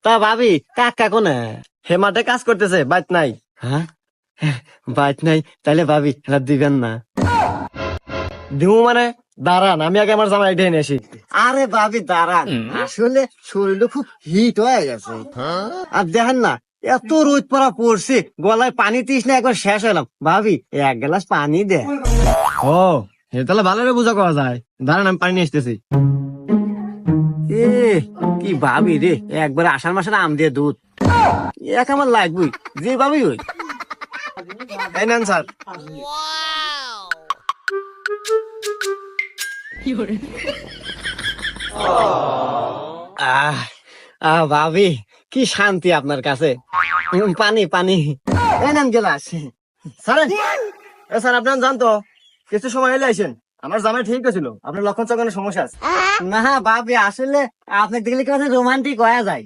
তা ভাবি কাকা কোনে? হে মাঠে কাজ করতেছে, বাইত নাই। হ্যাঁ, বাইক নাই, তাইলে ভাবি এটা দিবেন না? দিমু মানে? দাঁড়ান, আমি আগে আমার জামাই ঢেনে আসি। আরে ভাবি দাঁড়ান, আসলে শরীরটা খুব হিট হয়ে গেছে। আর দেখেন না, এত রোদ পড়া পড়ছে, গলায় পানি তৃষ্ণা একবার শেষ হলাম। ভাবি এক গ্লাস পানি দে। ও, হে তাহলে ভালো করে বুঝা করা যায়। দাঁড়ান, আমি পানি নিয়ে আসতেছি। এ কি ভাবি রে, একবার আষাঢ় মাসের আম দিয়ে দুধ এক আমার লাগবেই, যে ভাবি ওই। এই নেন স্যার। আহ ভাবি কি শান্তি আপনার কাছে। পানি পানি, এই নেন গেলাস। স্যার, এ স্যার, আপনার জানতো কিছু সময় এলে আইসেন। আমার জামাই ঠিক ছিল, আপনার লক্ষণ চক্ষণের সমস্যা আছে। না ভাবি, আসলে আপনাকে দেখলে কেমন রোমান্টিক হয়ে যায়।